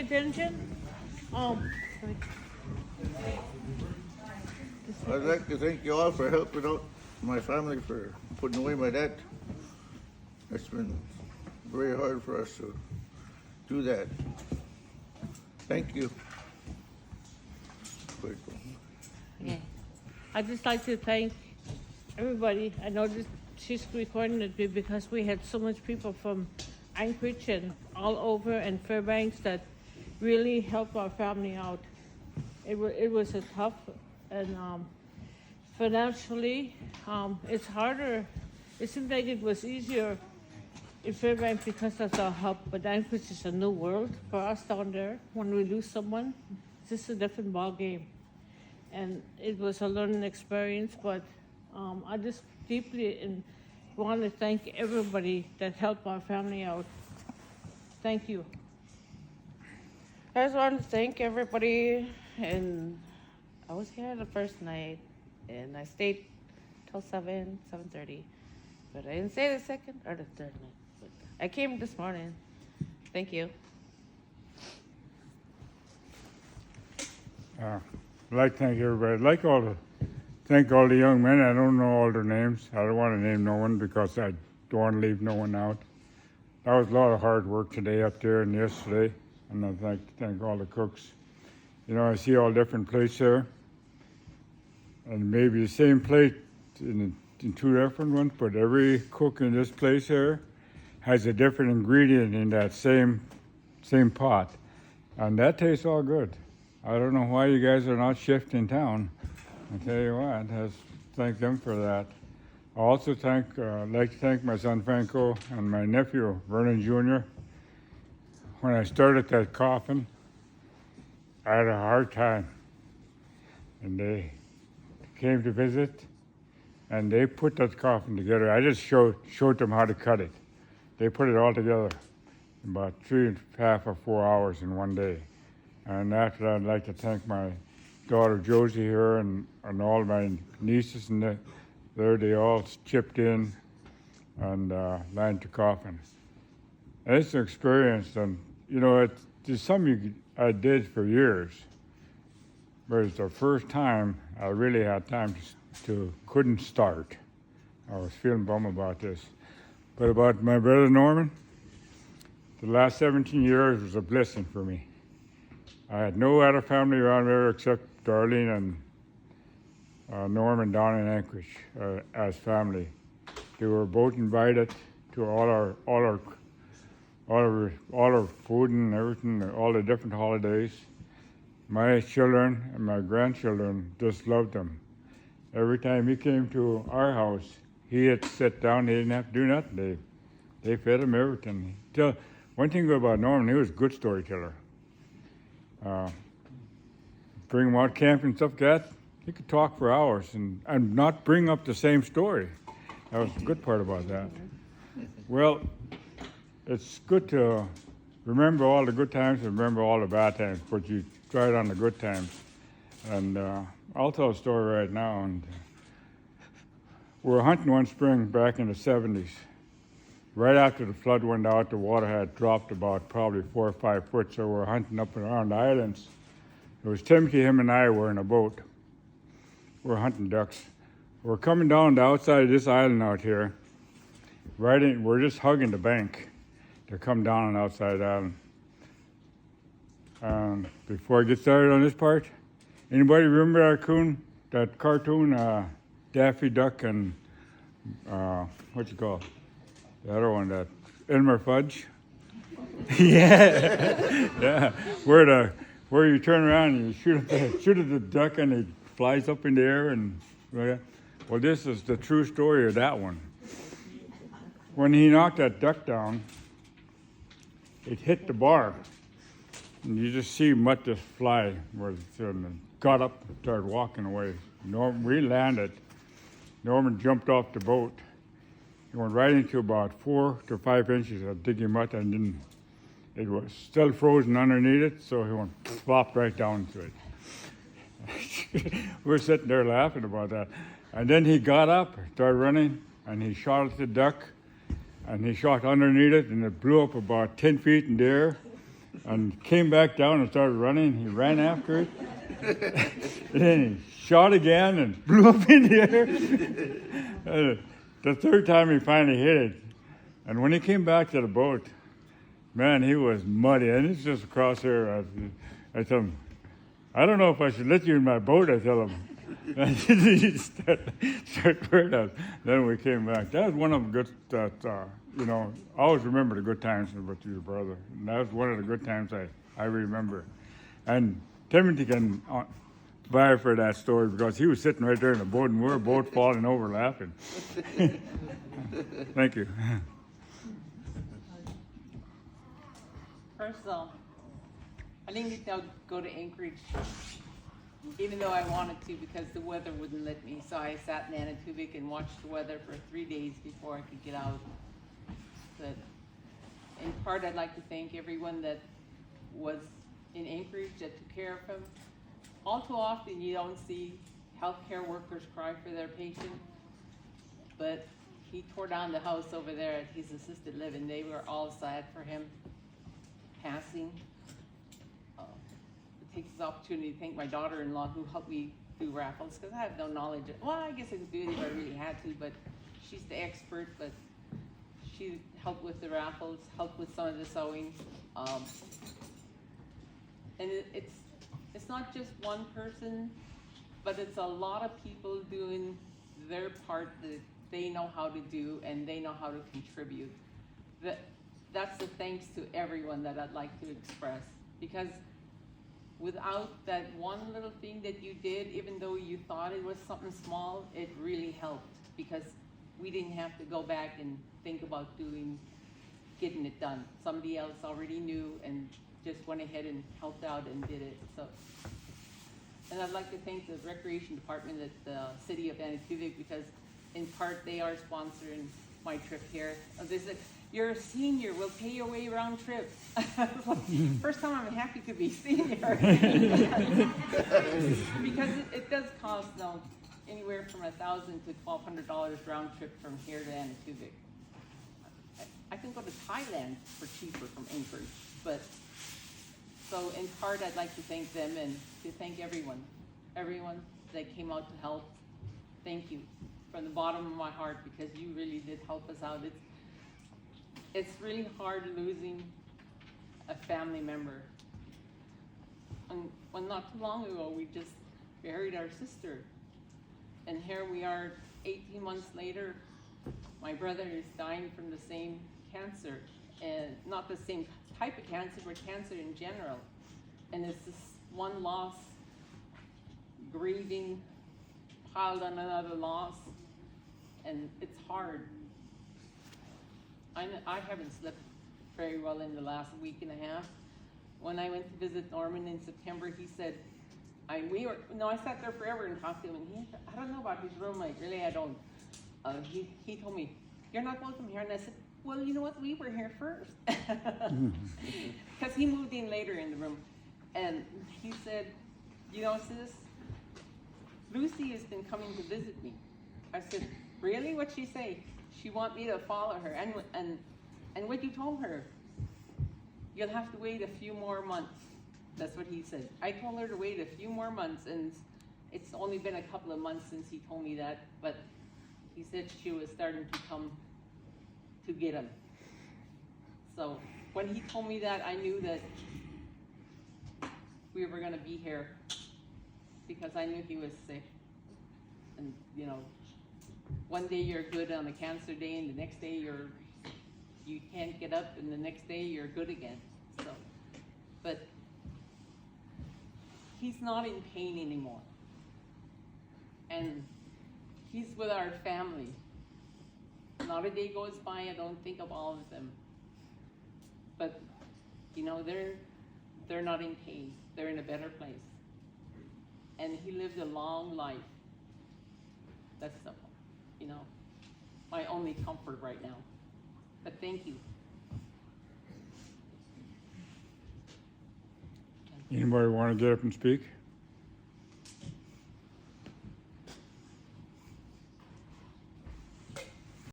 attention. I'd like to thank you all for helping out my family for putting away my dad. It's been very hard for us to do that. Thank you. Okay. I'd just like to thank everybody. I know this, she's recording it because we had so much people from Anchorage and all over and Fairbanks that really helped our family out. It was a tough and financially it's harder. It seemed like it was easier in Fairbanks because of the hub, but Anchorage is a new world for us down there. When we lose someone, it's just a different ball game. And it was a learning experience, but I just deeply want to thank everybody that helped our family out. Thank you. I just want to thank everybody, and I was here the first night, and I stayed till 7:30, but I didn't stay the second or the third night. But I came this morning. Thank you. I'd like to thank everybody. I'd like thank all the young men. I don't know all their names. I don't want to name no one because I don't want to leave no one out. That was a lot of hard work today up there and yesterday. And I'd like to thank all the cooks. You know, I see all different plates there. And maybe the same plate in two different ones, but every cook in this place here has a different ingredient in that same pot. And that tastes all good. I don't know why you guys are not shifting town. I tell you what, I thank them for that. I also like to thank my son Franco and my nephew Vernon Jr. When I started that coffin, I had a hard time. And they came to visit, and they put that coffin together. I just showed them how to cut it. They put it all together in about 3.5 or 4 hours in one day. And after that, I'd like to thank my daughter Josie here and all my nieces and they all chipped in and lined the coffin. And it's an experience, and you know, it's something I did for years, but it's the first time I really had time to couldn't start. I was feeling bummed about this. But about my brother Norman, the last 17 years was a blessing for me. I had no other family around there except Darlene and Norman down in Anchorage as family. They were both invited to all our food and everything, all the different holidays. My children and my grandchildren just loved them. Every time he came to our house, he had to sit down. He didn't have to do nothing. They fed him everything. One thing about Norman, he was a good storyteller. Bring him out camping and stuff like that, he could talk for hours and not bring up the same story. That was the good part about that. Well, it's good to remember all the good times and remember all the bad times, but you try it on the good times. And I'll tell a story right now. And we were hunting one spring back in the 70s. Right after the flood went out, the water had dropped about probably 4 or 5 foot, so we were hunting up and around the islands. It was Timothy, him and I were in a boat. We were hunting ducks. We're coming down the outside of this island out here. We're just hugging the bank to come down on the outside island. Before I get started on this part, anybody remember that cartoon, Daffy Duck and what you call it? The other one, that Elmer Fudge? yeah. Where you turn around and you shoot at the duck and it flies up in the air and well, this is the true story of that one. When he knocked that duck down, it hit the bar, and you just see Mutt just fly where it got up and started walking away. We landed. Norman jumped off the boat. He went right into about 4 to 5 inches of digging mud, and then it was still frozen underneath it, so he went flopped right down to it. We were sitting there laughing about that. And then he got up, started running, and he shot at the duck, and he shot underneath it, and it blew up about 10 feet in the air, and came back down and started running. He ran after it. And then he shot again and blew up in the air. The third time he finally hit it. And when he came back to the boat, man, he was muddy. And it's just across there. I tell him, I don't know if I should let you in my boat, I tell him. And he start wearing out. Then we came back. That was one of the good, I always remember the good times with your brother. And that was one of the good times I remember. And Timothy can vie for that story because he was sitting right there in the boat and we were both falling over laughing. Thank you. First of all, I didn't get to go to Anchorage, even though I wanted to because the weather wouldn't let me. So I sat in Anatuvik and watched the weather for 3 days before I could get out. But in part, I'd like to thank everyone that was in Anchorage that took care of him. All too often, you don't see healthcare workers cry for their patient, but he tore down the house over there at his assisted living. They were all sad for him passing. It takes this opportunity to thank my daughter-in-law who helped me do raffles because I have no knowledge. Well, I guess I could do it if I really had to, but she's the expert. But she helped with the raffles, helped with some of the sewing, and it's not just one person, but it's a lot of people doing their part that they know how to do and they know how to contribute. That's the thanks to everyone that I'd like to express, because without that one little thing that you did, even though you thought it was something small, it really helped because we didn't have to go back and think about getting it done. Somebody else already knew and just went ahead and helped out and did it. So, and I'd like to thank the Recreation Department at the City of Anatuvik because in part they are sponsoring my trip here. They said, you're a senior, we'll pay your way round trip. First time I'm happy to be senior. Because it does cost anywhere from $1,000 to $1,200 round trip from here to Anatuvik. I can go to Thailand for cheaper from Anchorage, but so in part I'd like to thank them and to thank everyone that came out to help. Thank you from the bottom of my heart because you really did help us out. It's really hard losing a family member. And not too long ago, we just buried our sister. And here we are 18 months later, my brother is dying from the same cancer. And not the same type of cancer, but cancer in general. And it's this one loss, grieving, piled on another loss. And it's hard. I haven't slept very well in the last week and a half. When I went to visit Norman in September, he said, I sat there forever and talked to him, and he said, I don't know about his roommate, really I don't. He told me, you're not welcome here, and I said, well, you know what, we were here first. Because he moved in later in the room, and he said, you know, sis, Lucy has been coming to visit me. I said, really, what'd she say? She want me to follow her, and what you told her, you'll have to wait a few more months. That's what he said. I told her to wait a few more months, and it's only been a couple of months since he told me that, but he said she was starting to come to get him. So when he told me that, I knew that we were gonna be here because I knew he was sick. And you know, one day you're good on a cancer day, and the next day you can't get up, and the next day you're good again. So, but he's not in pain anymore, and he's with our family. Not a day goes by I don't think of all of them. But you know, they're not in pain. They're in a better place, and he lived a long life. That's simple. You know, my only comfort right now. But thank you. Anybody want to get up and speak?